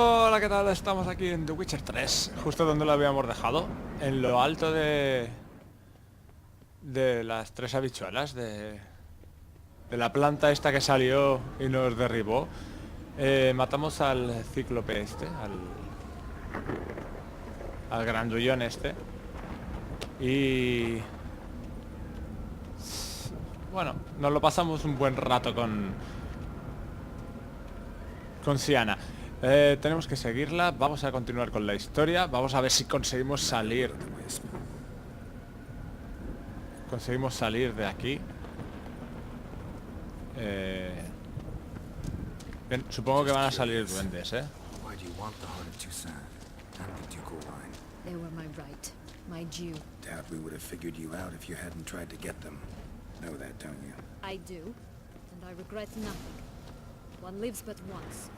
Hola, ¿qué tal? Estamos aquí en The Witcher 3, justo donde lo habíamos dejado, en lo alto de las tres habichuelas, de la planta esta que salió y nos derribó. Matamos al cíclope este, al grandullón este. Y bueno, nos lo pasamos un buen rato con Siana. Tenemos que seguirla, vamos a continuar con la historia, vamos a ver si conseguimos salir. Conseguimos salir de aquí. Bien, supongo que van a salir duendes, ¿eh? Why do you want the heart of Toussaint and the ducal line? They were my right, my due. Doubt we would have figured you out if you hadn't tried to get them. Know that, don't you? I do, and I regret nothing. One lives but once.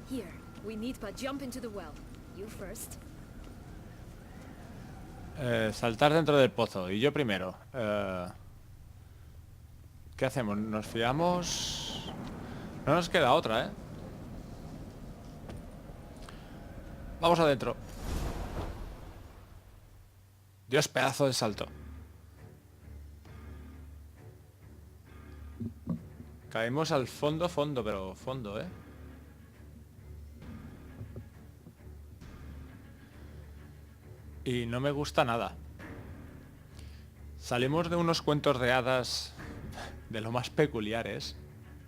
Here, we need but jump into the well. You first. Saltar dentro del pozo, y yo primero. ¿Qué hacemos? ¿Nos fiamos? No nos queda otra, ¿eh? Vamos adentro. Dios, pedazo de salto. Caímos al fondo, pero fondo, ¿eh? Y no me gusta nada. Salimos de unos cuentos de hadas de lo más peculiares,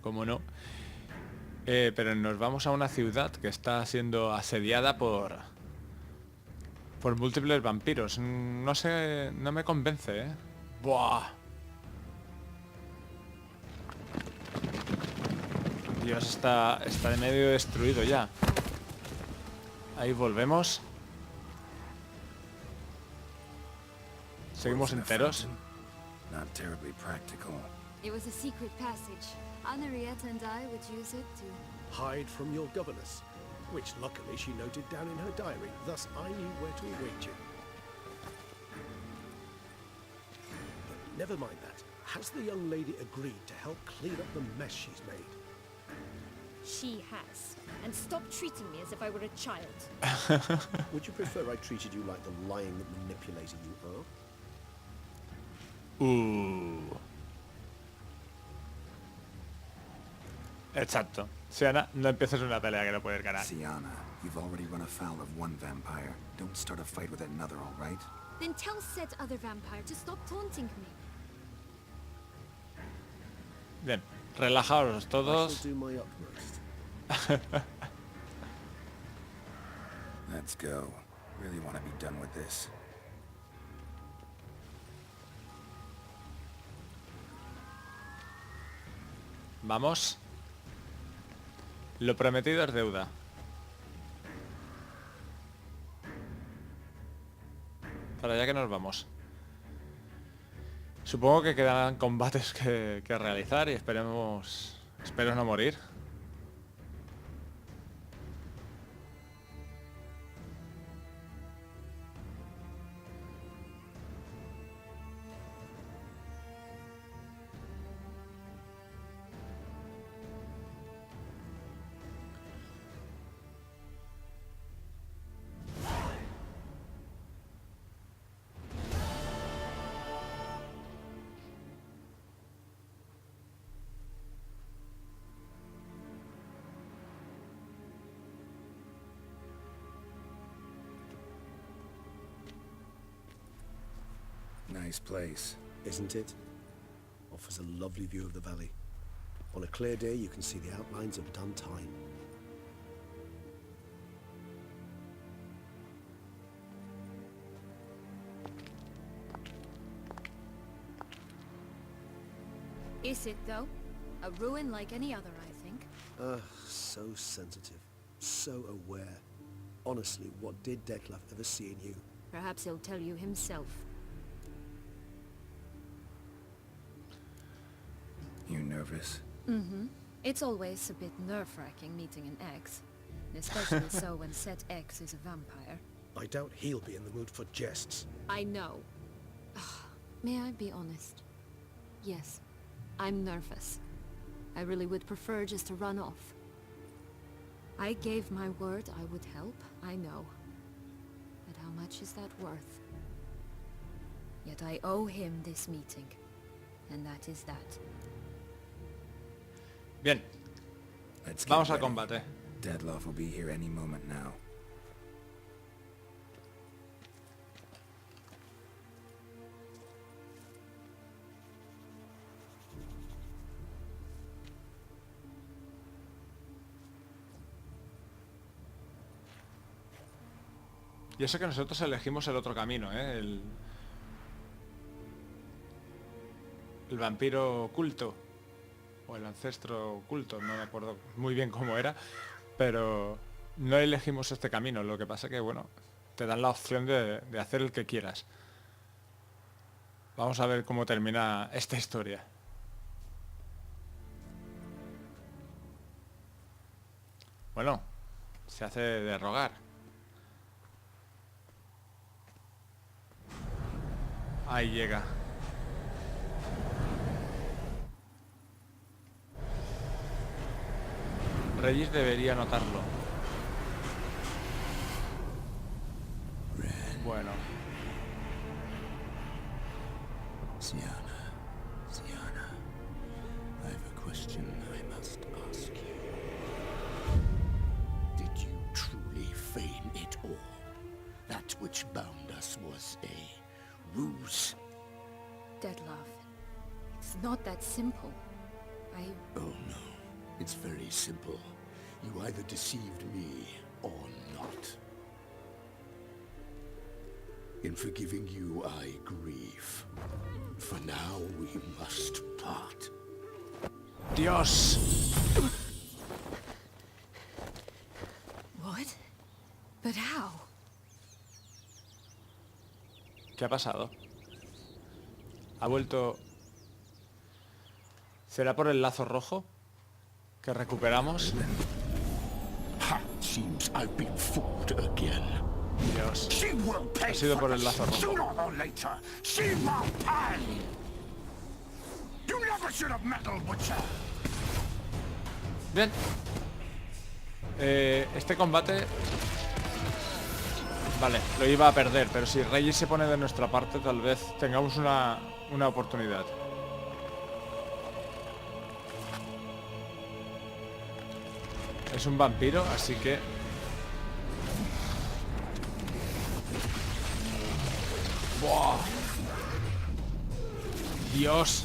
como no. Pero nos vamos a una ciudad que está siendo asediada por múltiples vampiros. No sé, no me convence, ¿eh? Buah. Dios, está de medio destruido ya. Ahí volvemos. Seguimos enteros. Not terribly practical. It was a secret passage. Henrietta and I would use it to... hide from your governess, which luckily she noted down in her diary, thus I knew where to await you. But never mind that. Has the young lady agreed to help clean up the mess she's made? She has. And stop treating me as if I were a child. Would you prefer I treated you like the lion that manipulated you are? Exacto. Siana, no empieces una pelea que no puedes ganar. Siana, you've already run afoul of one vampire. Don't start a fight with another, all right? Then tell said other vampire to stop taunting me. Bien, relajaos I shall todos. do my utmost. Let's go. Really want to be done with this. Vamos. Lo prometido es deuda. Para allá que nos vamos. Supongo que quedan combates que realizar y espero no morir. Nice place. Isn't it? Offers a lovely view of the valley. On a clear day, you can see the outlines of done time. Is it, though? A ruin like any other, I think. So sensitive. So aware. Honestly, what did Dettlaf ever see in you? Perhaps he'll tell you himself. You nervous? Mm-hmm. It's always a bit nerve-wracking meeting an ex. Especially so when said ex is a vampire. I doubt he'll be in the mood for jests. I know. May I be honest? Yes, I'm nervous. I really would prefer just to run off. I gave my word I would help, I know. But how much is that worth? Yet I owe him this meeting. And that is that. Bien, Let's get vamos al ready. combate. Dettlaf will be here any moment now. Y eso que nosotros elegimos el otro camino, ¿eh? El vampiro oculto. O el ancestro oculto, no me acuerdo muy bien cómo era. Pero no elegimos este camino. Lo que pasa que, bueno, te dan la opción de hacer el que quieras. Vamos a ver cómo termina esta historia. Bueno, se hace de rogar. Ahí llega. Reyes debería notarlo. Bueno. Sienna, I have a question I must ask you. Did you truly feign it all? That which bound us was a ruse? Dettlaf, it's not that simple. Oh no, it's very simple. You either deceived me or not. In forgiving you, I grieve. For now, we must part. ¡Dios! What? But how? ¿Qué ha pasado? Ha vuelto... ¿Será por el lazo rojo que recuperamos? Ha! Seems I've been fooled again. Dios. She will pay Ha sido for por el this. lazo rojo. Sooner or later, she will pay. You never should have meddled with her. Bien. Este combate... Vale, lo iba a perder, pero si Reyes se pone de nuestra parte, tal vez tengamos una oportunidad. Es un vampiro, así que... ¡Buah! ¡Dios!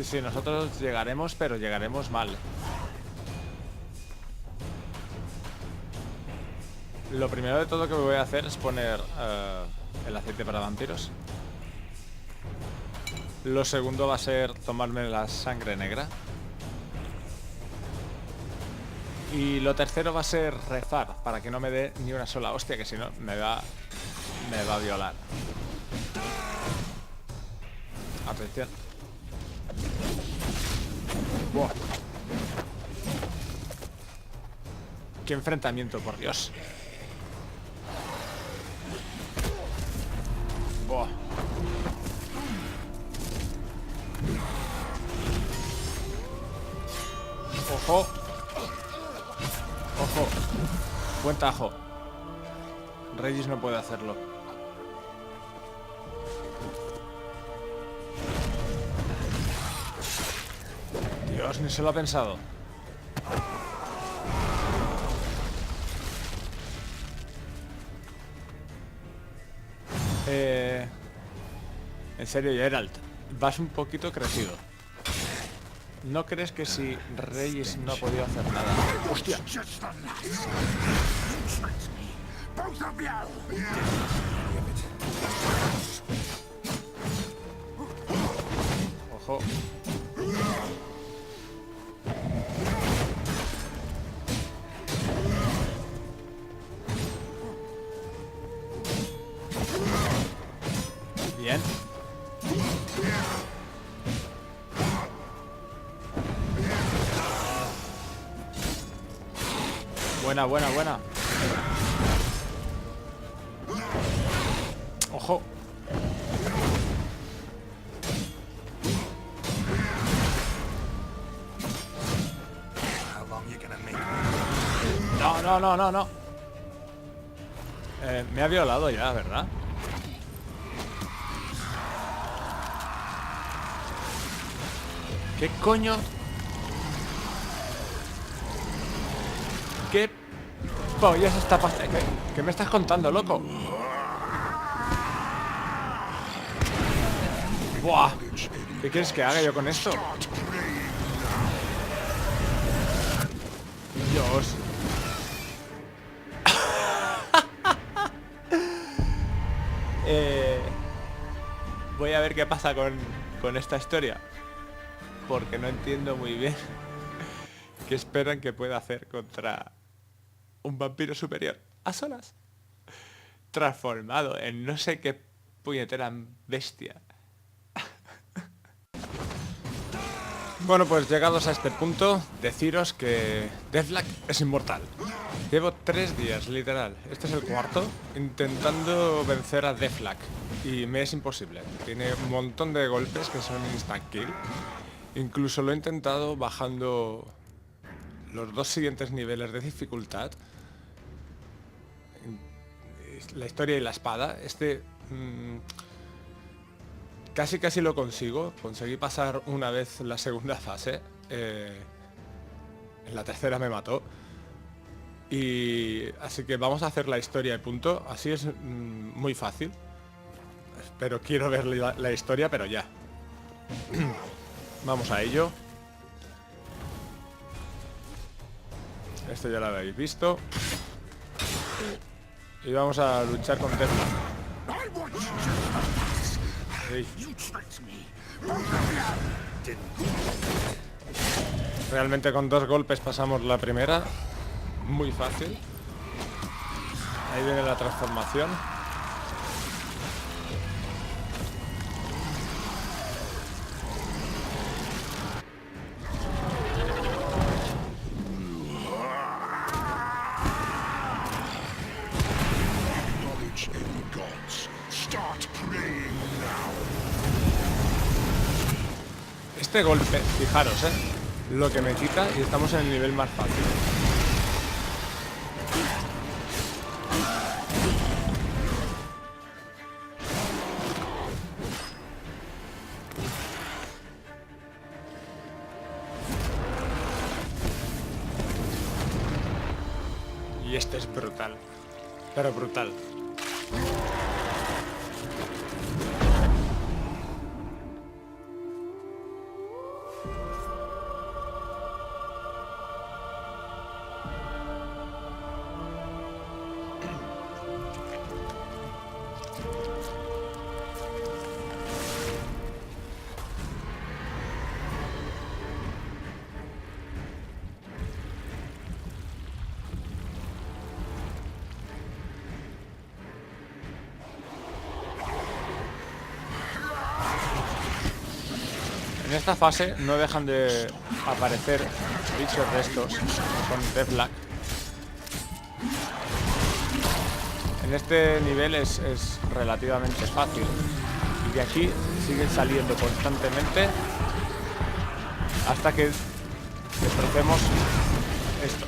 Sí, nosotros llegaremos, pero llegaremos mal. Lo primero de todo que voy a hacer es poner el aceite para vampiros. Lo segundo va a ser tomarme la sangre negra. Y lo tercero va a ser rezar para que no me dé ni una sola hostia, que si no me va a violar. Atención. Buah. Qué enfrentamiento, por Dios. Buah. Ojo. Ojo. Buen tajo. Regis no puede hacerlo. Dios, ni se lo ha pensado. En serio, Geralt, vas un poquito crecido. ¿No crees que si Reyes no ha podido hacer nada? ¡Hostia! Just the last. You tricked me. Both of you. Ojo. Bien. Buena, buena, buena. Ojo. no, no, no, no. Me ha violado ya, ¿verdad? ¿Qué coño? ¿Qué pollas está pasando? ¿Qué me estás contando, loco? ¡Buah! ¿Qué quieres que haga yo con esto? Dios. Voy a ver qué pasa con esta historia. Porque no entiendo muy bien qué esperan que pueda hacer contra un vampiro superior a solas. Transformado en no sé qué puñetera bestia. Bueno, pues llegados a este punto, deciros que Dettlaf es inmortal. Llevo 3 días, literal. Este es el cuarto, intentando vencer a Dettlaf. Y me es imposible. Tiene un montón de golpes que son instant kill. Incluso lo he intentado bajando los 2 siguientes niveles de dificultad. La historia y la espada. Casi lo consigo. Conseguí pasar una vez la segunda fase. En la tercera me mató. Y así que vamos a hacer la historia y punto. Así es muy fácil. Pero quiero ver la historia, pero ya. Vamos a ello. Esto ya lo habéis visto. Y vamos a luchar con Dettlaf. Realmente con 2 golpes pasamos la primera. Muy fácil. Ahí viene la transformación. Este golpe, fijaros, lo que me quita, y estamos en el nivel más fácil. Y este es brutal, pero brutal. En esta fase no dejan de aparecer bichos de estos con Dettlaf. En este nivel es relativamente fácil. Y de aquí siguen saliendo constantemente hasta que destrocemos esto.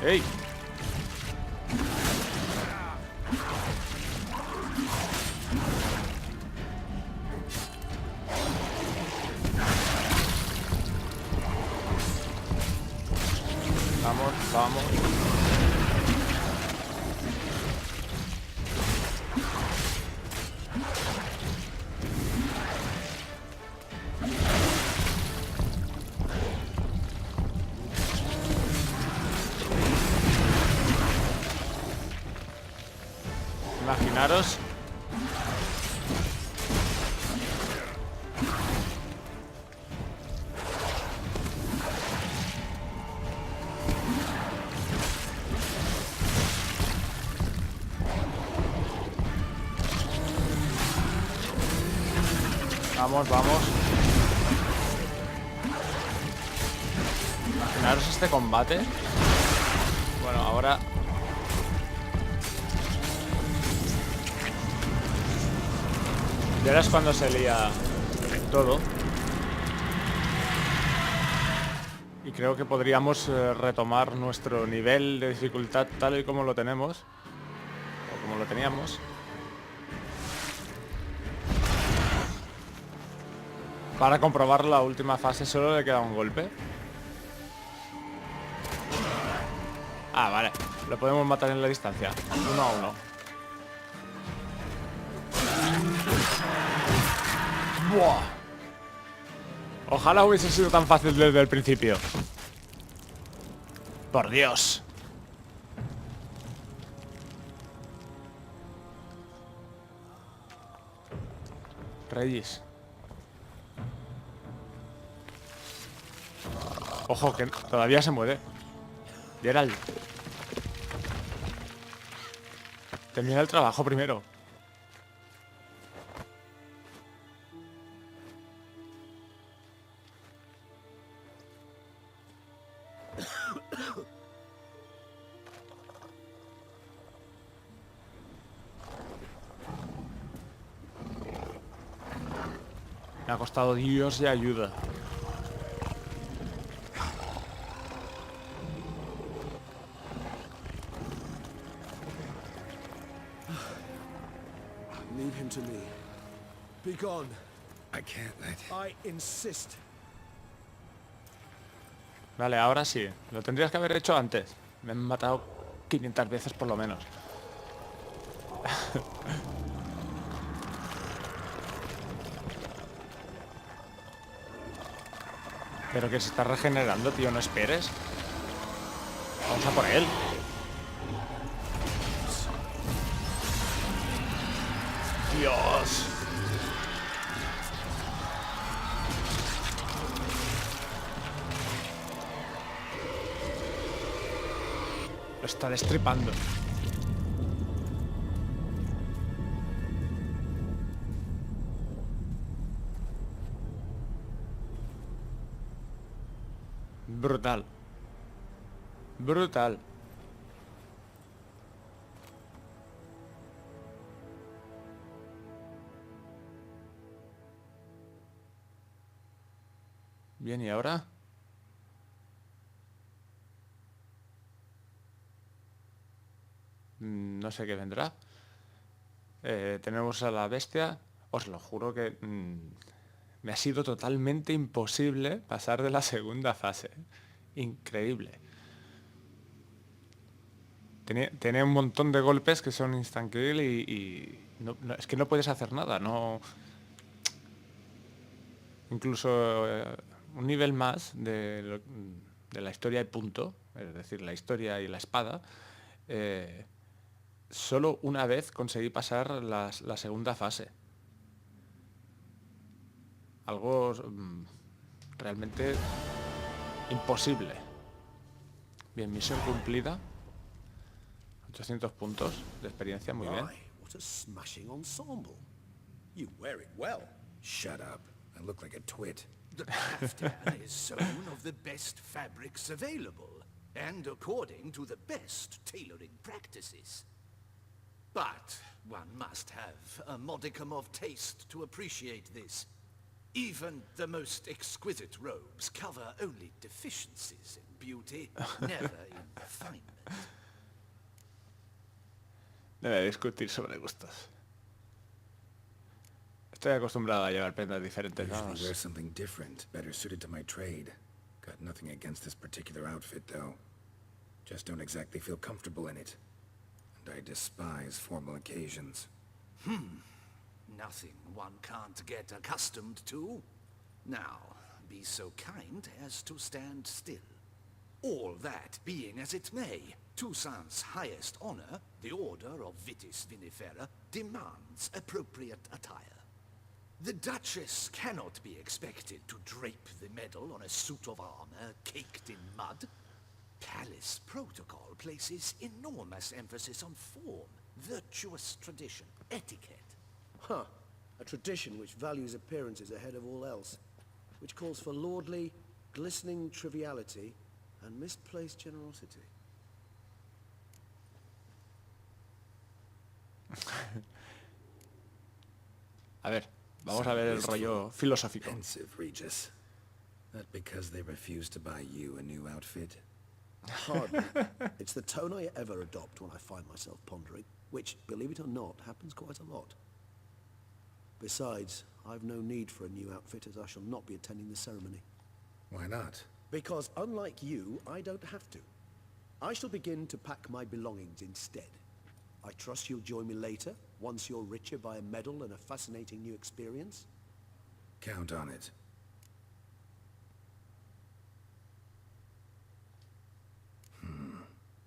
¡Ey! Vamos, vamos. Imaginaros. Vamos, vamos. Imaginaros este combate. Bueno, ahora... Y ahora es cuando se lía todo. Y creo que podríamos retomar nuestro nivel de dificultad tal y como lo tenemos. O como lo teníamos. Para comprobar la última fase solo le queda un golpe. Ah, vale. Lo podemos matar en la distancia. 1 a 1. ¡Buah! Ojalá hubiese sido tan fácil desde el principio. Por Dios. Reyes. Ojo, que todavía se mueve. Geralt. Termina el trabajo primero. Me ha costado Dios y ayuda. Leave him to me. Be gone. I can't let... I insist. Vale, ahora sí. Lo tendrías que haber hecho antes. Me han matado 500 veces por lo menos. Pero que se está regenerando, tío. No esperes. Vamos a por él. Dios. Lo está destripando. Brutal. Brutal. Bien, ¿y ahora? No sé qué vendrá. Tenemos a la bestia. Os lo juro que me ha sido totalmente imposible pasar de la segunda fase. Increíble. Tiene un montón de golpes que son instant kill y es que no puedes hacer nada. No. Incluso un nivel más de la historia y punto, es decir, la historia y la espada. Solo una vez conseguí pasar la segunda fase. Algo realmente imposible. Bien, misión cumplida. 800 puntos de experiencia, muy bien. My, what a smashing ensemble. You wear it well. Shut up. I look like a twit. The caftan is sewn of the best fabrics available, and according to the best tailoring practices. But one must have a modicum of taste to appreciate this. Even the most exquisite robes cover only deficiencies in beauty, never in refinement. No voy a discutir sobre gustos. Estoy acostumbrado a llevar prendas diferentes, Usually vamos. wear something different, better suited to my trade. Got nothing against this particular outfit, though. Just don't exactly feel comfortable in it. And I despise formal occasions. Nothing one can't get accustomed to. Now, be so kind as to stand still. All that being as it may, Toussaint's highest honor, the Order of Vitis Vinifera, demands appropriate attire. The Duchess cannot be expected to drape the medal on a suit of armor caked in mud. Palace protocol places enormous emphasis on form, virtuous tradition, etiquette. Huh. A tradition which values appearances ahead of all else. Which calls for lordly, glistening triviality and misplaced generosity. A ver, vamos a ver el rollo filosófico. Pensive, Regis. That because they refused to buy you a new outfit? Hardly. It's the tone I ever adopt when I find myself pondering, which, believe it or not, happens quite a lot. Besides, I've no need for a new outfit as I shall not be attending the ceremony. Why not? Because unlike you, I don't have to. I shall begin to pack my belongings instead. I trust you'll join me later, once you're richer by a medal and a fascinating new experience. Count on it.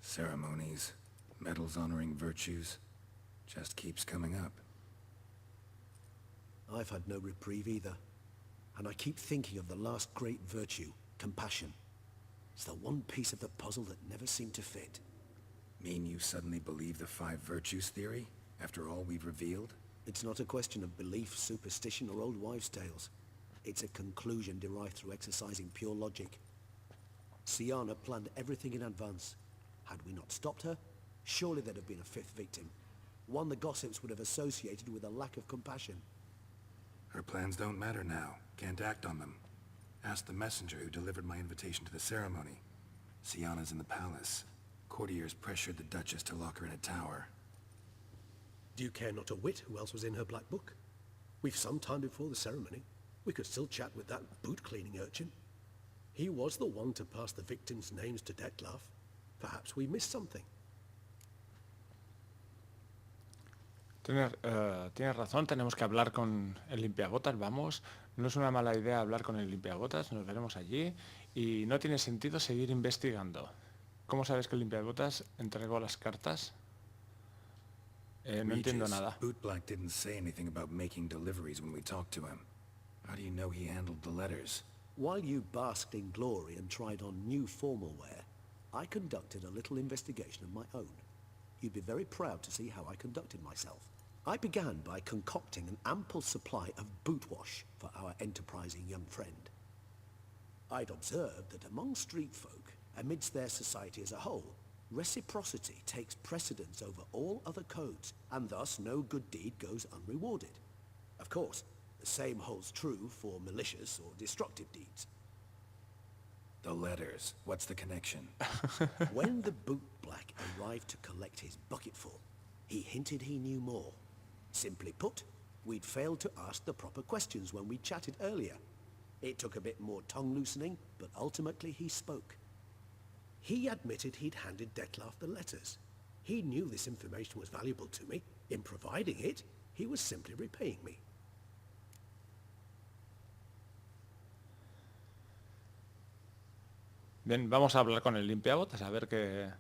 Ceremonies, medals honoring virtues, just keeps coming up. I've had no reprieve either. And I keep thinking of the last great virtue, compassion. It's the one piece of the puzzle that never seemed to fit. Mean you suddenly believe the 5 virtues theory, after all we've revealed? It's not a question of belief, superstition, or old wives' tales. It's a conclusion derived through exercising pure logic. Sienna planned everything in advance. Had we not stopped her, surely there'd have been a 5th victim. One the gossips would have associated with a lack of compassion. Her plans don't matter now. Can't act on them. Ask the messenger who delivered my invitation to the ceremony. Sienna's in the palace. Courtiers pressured the Duchess to lock her in a tower. Do you care not a whit who else was in her black book? We've some time before the ceremony. We could still chat with that boot-cleaning urchin. He was the one to pass the victims' names to Dettlaf. Perhaps we missed something. Tienes razón, tenemos que hablar con el limpiabotas, vamos. No es una mala idea hablar con el limpiabotas, nos veremos allí. Y no tiene sentido seguir investigando. ¿Cómo sabes que el limpiabotas entregó las cartas? No entiendo nada. Bootblack didn't say anything about making deliveries when we talked to him. How do you know he handled the letters? While you basked in glory and tried on new formal wear, I conducted a little investigation of my own. You'd be very proud to see how I conducted myself. I began by concocting an ample supply of boot wash for our enterprising young friend. I'd observed that among street folk, amidst their society as a whole, reciprocity takes precedence over all other codes, and thus no good deed goes unrewarded. Of course, the same holds true for malicious or destructive deeds. The letters. What's the connection? When the bootblack arrived to collect his bucketful, he hinted he knew more. Simply put, we'd failed to ask the proper questions when we chatted earlier. It took a bit more tongue-loosening, but ultimately he spoke. He admitted he'd handed Dettlaf the letters. He knew this information was valuable to me. In providing it, he was simply repaying me. Bien, vamos a hablar con el limpiabotas a ver qué...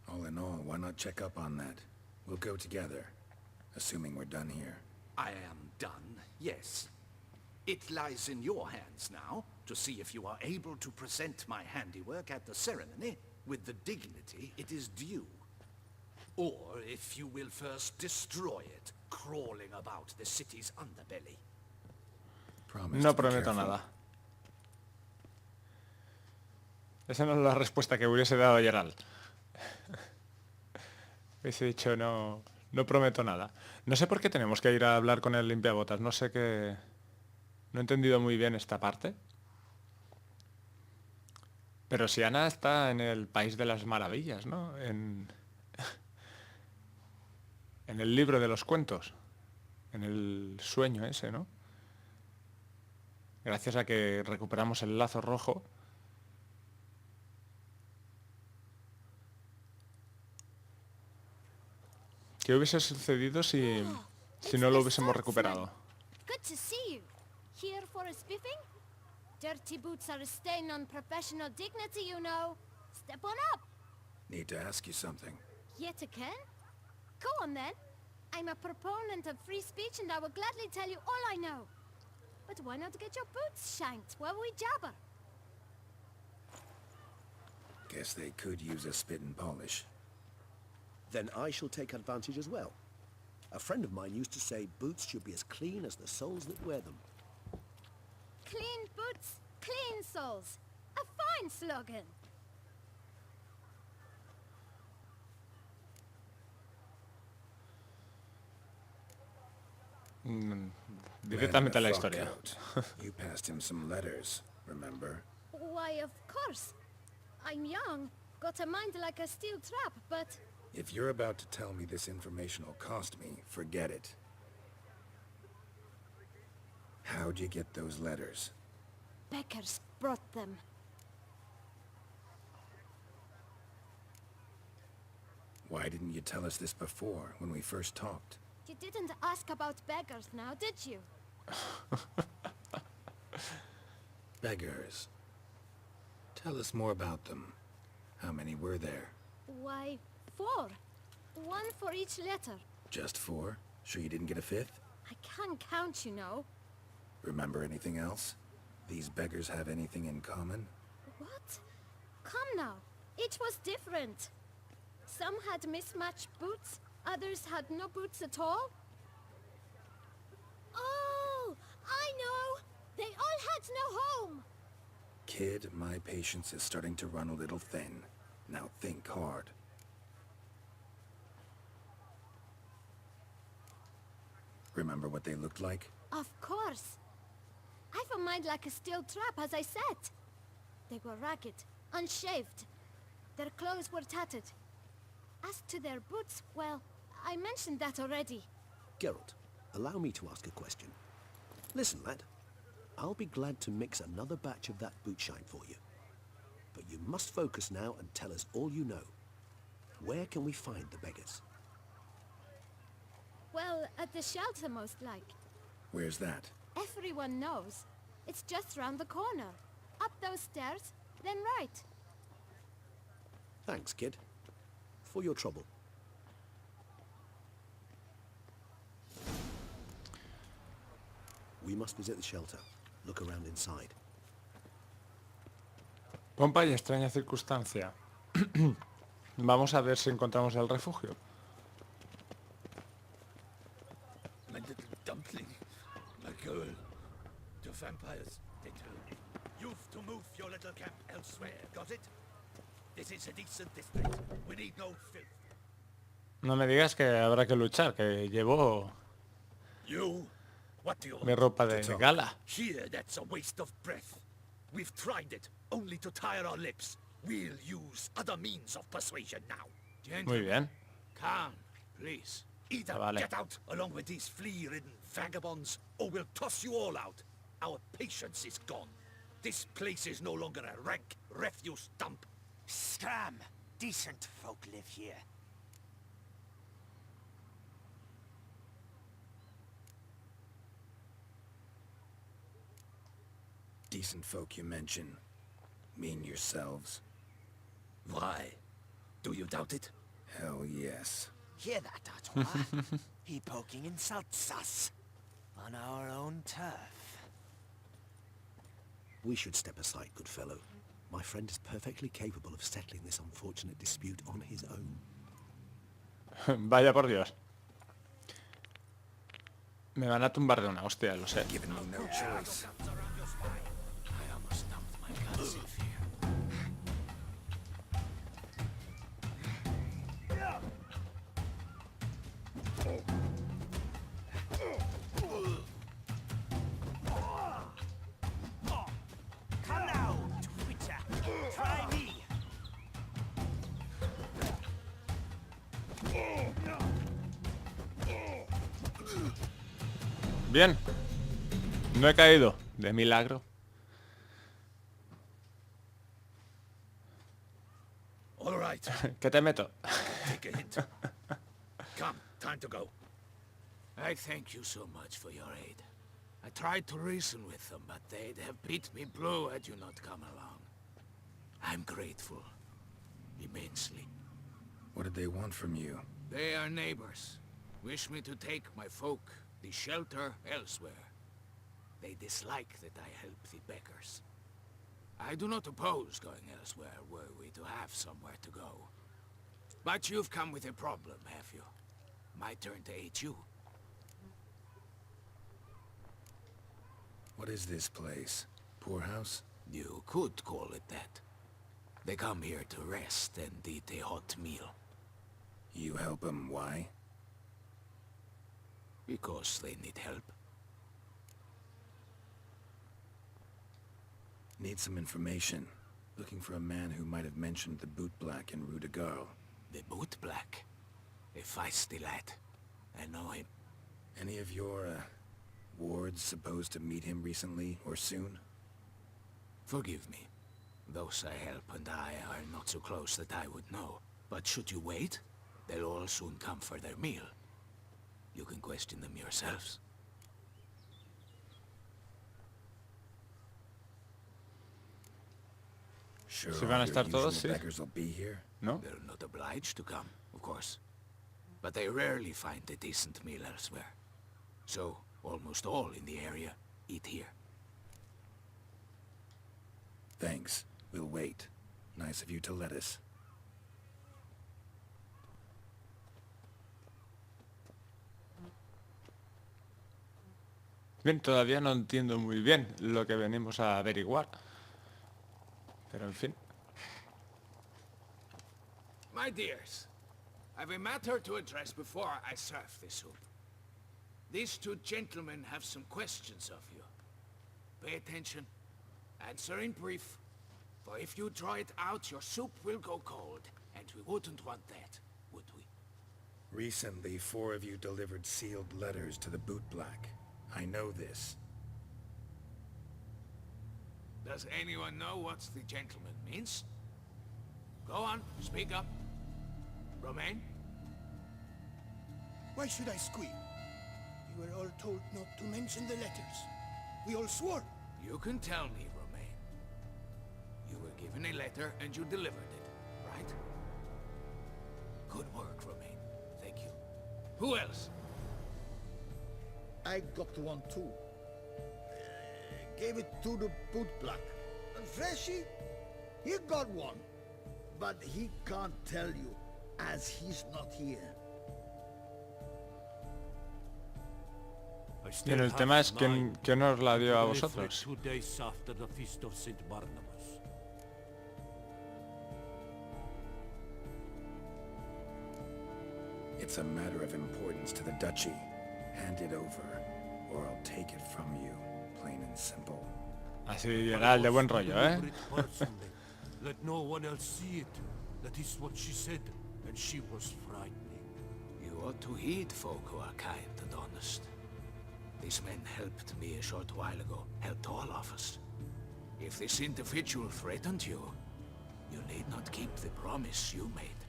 All in all, why not check up on that? We'll go together, assuming we're done here. I am done, yes. It lies in your hands now to see if you are able to present my handiwork at the ceremony with the dignity it is due. Or if you will first destroy it, crawling about the city's underbelly. Promise No to be prometo careful. nada. Esa no es la respuesta que hubiese dado Geralt. Hubiese dicho no prometo nada. No sé por qué tenemos que ir a hablar con el limpiabotas. No sé qué... No he entendido muy bien esta parte. Pero si Ana está en el país de las maravillas, ¿no? En el libro de los cuentos. En el sueño ese, ¿no? Gracias a que recuperamos el lazo rojo. ¿Qué hubiese sucedido si no lo hubiésemos recuperado? Good to see you. Here for a spiffing? Dirty boots are a stain on professional dignity, you know. Step on up. Need to ask you something. Yet again? Go on then. I'm a proponent of free speech and I will gladly tell you all I know. But why not get your boots shanked while we jabber? Guess they could use a spit and polish. Then I shall take advantage as well. A friend of mine used to say boots should be as clean as the soles that wear them. Clean boots, clean soles. A fine slogan. directamente a la Man, historia. fuck out. You passed him some letters, remember? Why, of course. I'm young, got a mind like a steel trap, but... If you're about to tell me this information will cost me, forget it. How'd you get those letters? Beckers brought them. Why didn't you tell us this before, when we first talked? You didn't ask about beggars now, did you? Beggars. Tell us more about them. How many were there? Why, 4. 1 for each letter. Just 4? Sure you didn't get a 5th? I can't count, you know. Remember anything else? These beggars have anything in common? What? Come now. Each was different. Some had mismatched boots, others had no boots at all. Oh, I know! They all had no home! Kid, my patience is starting to run a little thin. Now think hard. Remember what they looked like? Of course. I've a mind like a steel trap, as I said. They were ragged, unshaved. Their clothes were tattered. As to their boots, well, I mentioned that already. Geralt, allow me to ask a question. Listen, lad. I'll be glad to mix another batch of that boot shine for you. But you must focus now and tell us all you know. Where can we find the beggars? Well, at the shelter, most like. Where's that? Everyone knows. It's just round the corner. Up those stairs, then right. Thanks, kid. For your trouble. We must visit the shelter. Look around inside. Pompa y extraña circunstancia. Vamos a ver si encontramos el refugio. My little dumpling. My girl. The vampires, they tell me. You've to move your little camp elsewhere, got it? This is a decent district. We need no filth. No me digas que habrá que luchar, que llevo You? What do you mi want? ropa de gala. Here, that's a waste of breath. We've tried it, only to tire our lips. We'll use other means of persuasion now. Muy bien. Calm, please. Either Vale. get out along with these flea-ridden vagabonds, or we'll toss you all out. Our patience is gone. This place is no longer a rank refuse dump. Scram! Decent folk live here. Decent folk you mention. Mean yourselves? Why? Do you doubt it? Hell yes. Hear that, Artois? He poking insults us. On our own turf. We should step aside, good fellow. My friend is perfectly capable of settling this unfortunate dispute on his own. Vaya por Dios. Me van a tumbar de una hostia, lo sé. Giving me no choice. I almost dumped my guns in fear. Come now, Twitter. Try me. Bien. No he caído. De milagro. All right, ¿Qué te meto? take a hint. Come, time to go. I thank you so much for your aid. I tried to reason with them, but they'd have beat me blue had you not come along. I'm grateful. Immensely. What did they want from you? They are neighbors. Wish me to take my folk, the shelter, elsewhere. They dislike that I help the beggars. I do not oppose going elsewhere were we to have somewhere to go. But you've come with a problem, have you? My turn to aid you. What is this place? Poorhouse? You could call it that. They come here to rest and eat a hot meal. You help them, why? Because they need help. Need some information. Looking for a man who might have mentioned the boot black in Rue de Garl. The boot black. A feisty lad. I know him. Any of your, wards supposed to meet him recently or soon? Forgive me. Those I help and I are not so close that I would know. But should you wait, they'll all soon come for their meal. You can question them yourselves. Sure, Si van a all your estar todos, usual sí. beggars will be here? ¿No? They're not obliged to come, of course. But they rarely find a decent meal elsewhere. So, almost all in the area eat here. Thanks. We'll wait. Nice of you to let us. Bien, todavía no entiendo muy bien lo que venimos a averiguar. Pero en fin. My dears, I've a matter to address before I serve the soup. These two gentlemen have some questions of you. Pay attention. Answer in brief. For if you draw it out, your soup will go cold. And we wouldn't want that, would we? Recently, 4 of you delivered sealed letters to the boot black. I know this. Does anyone know what the gentleman means? Go on, speak up. Romain? Why should I squeal? We were all told not to mention the letters. We all swore. You can tell me, Romain. You were given a letter and you delivered it, right? Good work, Romain. Thank you. Who else? I got one too. Gave it to the boot black. And Freshy, he got one. But he can't tell you, as he's not here. Bien, el tema es quién os la dio a vosotros. 2 days after the feast of St. Barnabas. It's a matter of importance to the duchy. Hand it over, or I'll take it from you, plain and simple. Así llega el de buen rollo, ¿eh? Let no one else see it. That is what she said, and she was frightening. You ought to heed folk who are kind and honest. These men helped me a short while ago, helped all of us. If this individual threatened you, you need not keep the promise you made.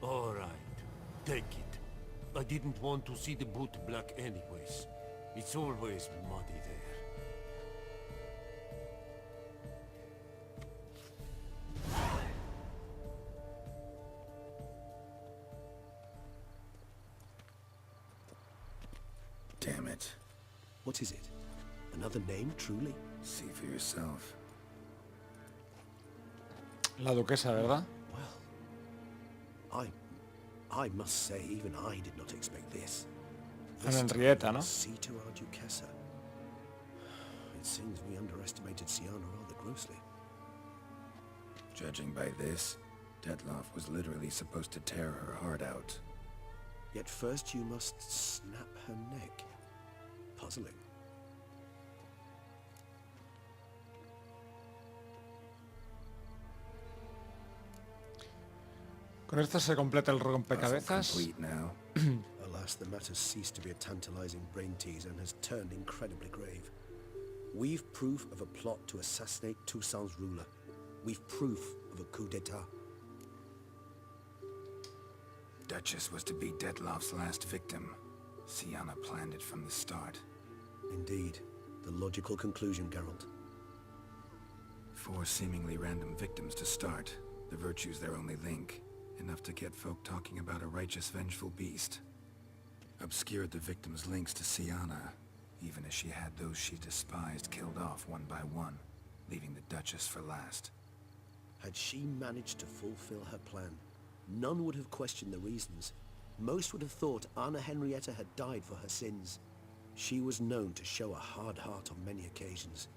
All right, take it. I didn't want to see the boot black anyways. It's always muddy there. Damn it. What is it? Another name, truly? See for yourself. La duquesa, ¿verdad? I must say, even I did not expect this. Ana Henrietta, ¿no? See to our Duquesa. It seems we underestimated Siana rather grossly. Judging by this, Dettlaf was literally supposed to tear her heart out. Yet first you must snap her neck. Puzzling. Con esto se completa el Puzzle rompecabezas. complete now. Alas, the matter ceased to be a tantalizing brain teaser and has turned incredibly grave. We've proof of a plot to assassinate Toussaint's ruler. We've proof of a coup d'etat. Duchess was to be Dettlaf's last victim. Siana planned it from the start. Indeed. The logical conclusion, Geralt. 4 seemingly random victims to start. The virtue's their only link. Enough to get folk talking about a righteous, vengeful beast. Obscured the victims' links to Siana, even as she had those she despised killed off one by one, leaving the Duchess for last. Had she managed to fulfill her plan, none would have questioned the reasons. Most would have thought Anna Henrietta had died for her sins. She was known to show a hard heart on many occasions.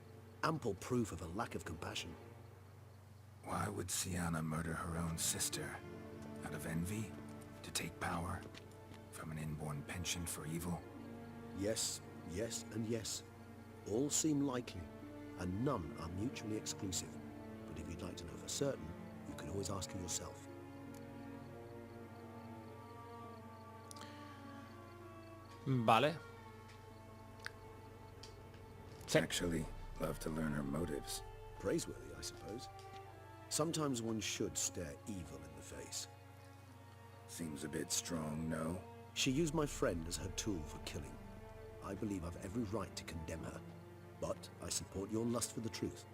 Ample proof of a lack of compassion. Why would Siana murder her own sister? Out of envy? To take power? from an inborn penchant for evil? Yes, yes, and yes. All seem likely, and none are mutually exclusive. But if you'd like to know for certain, you can always ask yourself. Vale. Sí. Actually, love to learn her motives. Praiseworthy, I suppose. Sometimes one should stare evil in the face. Seems a bit strong, no? She used my friend as her tool for killing. I believe I've every right to condemn her, but I support your lust for the truth.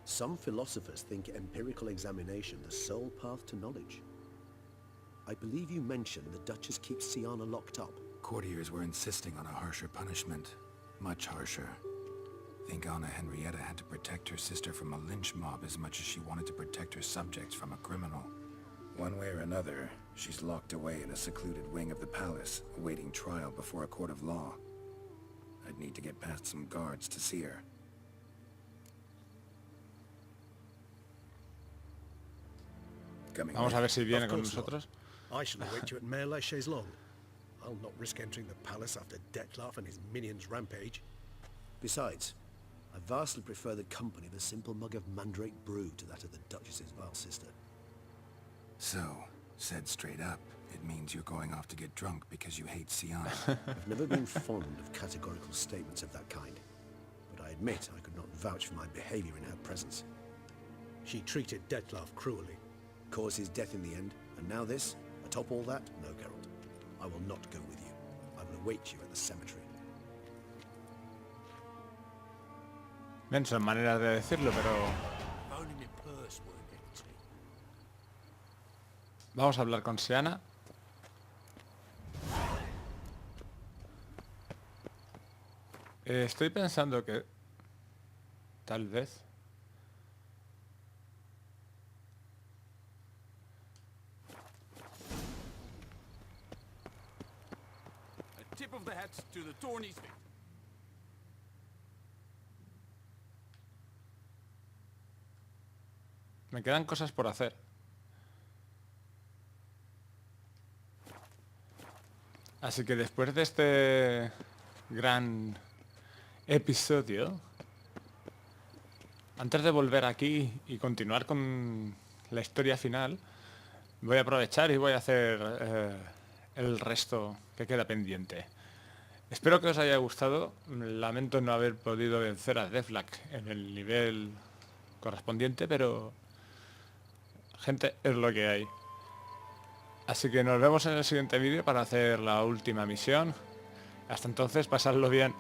Some philosophers think empirical examination the sole path to knowledge. I believe you mentioned the Duchess keeps Siana locked up. Courtiers were insisting on a harsher punishment. Much harsher. Think Anna Henrietta had to protect her sister from a lynch mob as much as she wanted to protect her subjects from a criminal. One way or another, she's locked away in a secluded wing of the palace, awaiting trial before a court of law. I'd need to get past some guards to see her. Coming Vamos a ver si viene Of con course not. nosotros. I shall await you at Mare la Chaise-Longue. I'll not risk entering the palace after Dettlaf and his minions rampage. Besides, I vastly prefer the company of a simple mug of mandrake brew to that of the Duchess's vile sister. So, said straight up, it means you're going off to get drunk because you hate Siana. I've never been fond of categorical statements of that kind, but I admit I could not vouch for my behavior in her presence. She treated Dettlaf cruelly. Caused his death in the end, and now this? Atop all that? No, Geralt. I will not go with you. I will await you at the cemetery. Bien, son maneras de decirlo, pero If only my purse weren't empty. vamos a hablar con Siana. Estoy pensando que tal vez A tip of the hat to the Tourney's victim. me quedan cosas por hacer. Así que después de este gran episodio, antes de volver aquí y continuar con la historia final, voy a aprovechar y voy a hacer el resto que queda pendiente. Espero que os haya gustado. Lamento no haber podido vencer a Dettlaf en el nivel correspondiente, pero gente, es lo que hay. Así que nos vemos en el siguiente vídeo para hacer la última misión. Hasta entonces, pasadlo bien.